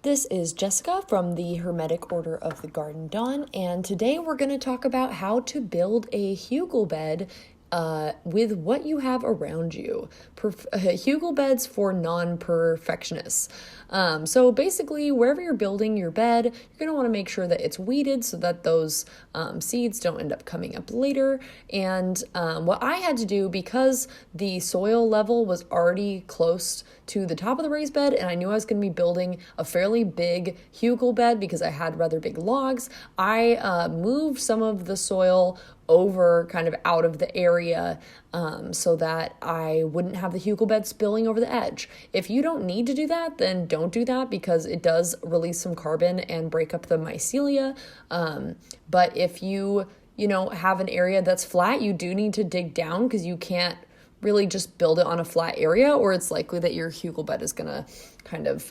This is Jessica from the Hermetic Order of the Garden Dawn, and today we're going to talk about how to build a hugel bed with what you have around you. Hugel beds for non-perfectionists. So basically, wherever you're building your bed, you're going to want to make sure that it's weeded so that those seeds don't end up coming up later. And what I had to do, because the soil level was already close to the top of the raised bed, and I knew I was going to be building a fairly big hugel bed because I had rather big logs, I moved some of the soil over kind of out of the area so that I wouldn't have the hugel bed spilling over the edge. If you don't need to do that, then don't do that because it does release some carbon and break up the mycelia. But if you have an area that's flat, you do need to dig down because you can't really just build it on a flat area, or it's likely that your hugel bed is gonna kind of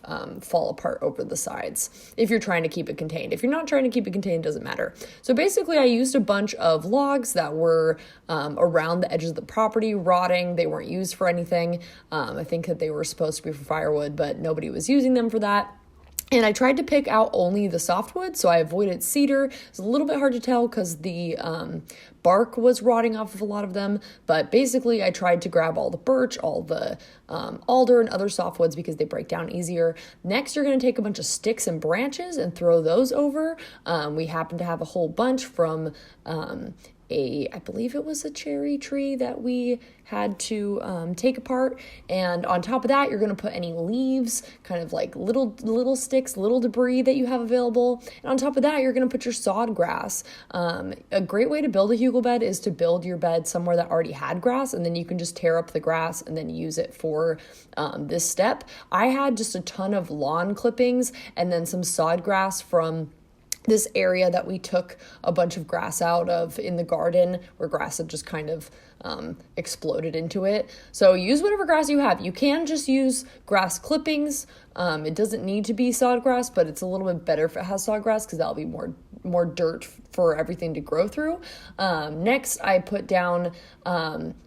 fall apart over the sides if you're trying to keep it contained. If you're not trying to keep it contained, it doesn't matter. So basically I used a bunch of logs that were around the edges of the property rotting. They weren't used for anything. I think that they were supposed to be for firewood, but nobody was using them for that. And I tried to pick out only the softwood, so I avoided cedar. It's a little bit hard to tell because the bark was rotting off of a lot of them, but basically I tried to grab all the birch, all the alder and other softwoods because they break down easier. Next, you're going to take a bunch of sticks and branches and throw those over. We happen to have a whole bunch from I believe it was a cherry tree that we had to take apart. And on top of that, you're going to put any leaves, kind of like little sticks, little debris that you have available. And on top of that, you're going to put your sod grass. A great way to build a hugel bed is to build your bed somewhere that already had grass, and then you can just tear up the grass and then use it for this step. I had just a ton of lawn clippings and then some sod grass from this area that we took a bunch of grass out of in the garden where grass had just kind of exploded into it. So use whatever grass you have. You can just use grass clippings. It doesn't need to be sod grass, but it's a little bit better if it has sod grass because that'll be more dirt for everything to grow through. Next, I put down,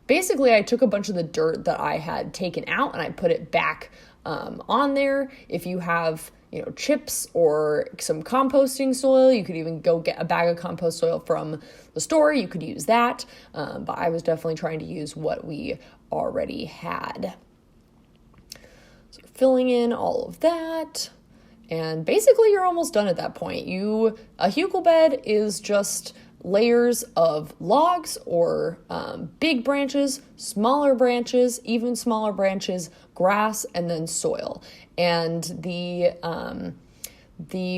basically I took a bunch of the dirt that I had taken out and I put it back on there. If you have chips or some composting soil, you could even go get a bag of compost soil from the store. You could use that, but I was definitely trying to use what we already had. So filling in all of that, and basically you're almost done at that point. A hugel bed is just layers of logs or big branches, smaller branches, even smaller branches, grass, and then soil. And the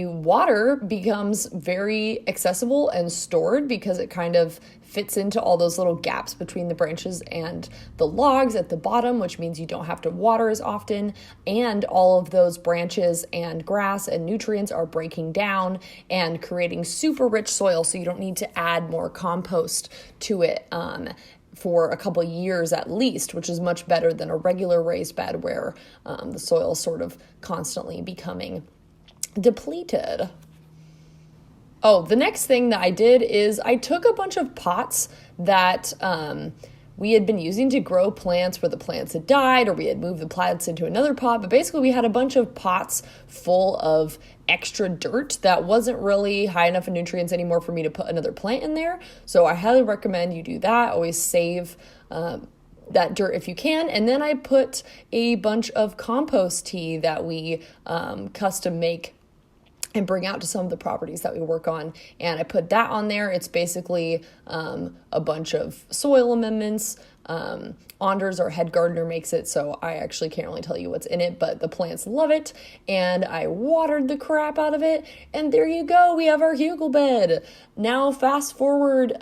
water becomes very accessible and stored because it kind of fits into all those little gaps between the branches and the logs at the bottom, which means you don't have to water as often, and all of those branches and grass and nutrients are breaking down and creating super rich soil, so you don't need to add more compost to it for a couple years at least, which is much better than a regular raised bed where the soil is sort of constantly becoming depleted. Oh, the next thing that I did is I took a bunch of pots that we had been using to grow plants where the plants had died, or we had moved the plants into another pot, but basically we had a bunch of pots full of extra dirt that wasn't really high enough in nutrients anymore for me to put another plant in there. So I highly recommend you do that. Always save that dirt if you can. And then I put a bunch of compost tea that we custom make and bring out to some of the properties that we work on. And I put that on there. It's basically a bunch of soil amendments. Anders, our head gardener, makes it, so I actually can't really tell you what's in it, but the plants love it, and I watered the crap out of it, and there you go, we have our hugel bed. Now fast forward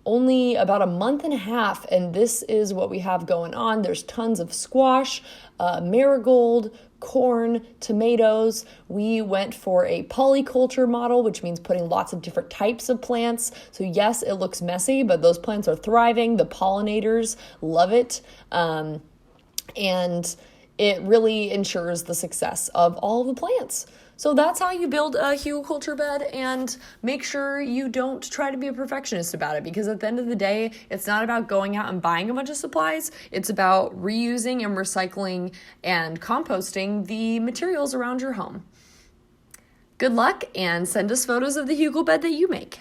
only about a month and a half, and this is what we have going on. There's tons of squash, marigold, corn, tomatoes. We went for a polyculture model, which means putting lots of different types of plants. So yes, it looks messy, but those plants are thriving. The pollinators love it. And it really ensures the success of all of the plants. So that's how you build a Hugelkultur bed, and make sure you don't try to be a perfectionist about it, because at the end of the day, it's not about going out and buying a bunch of supplies. It's about reusing and recycling and composting the materials around your home. Good luck, and send us photos of the hugel bed that you make.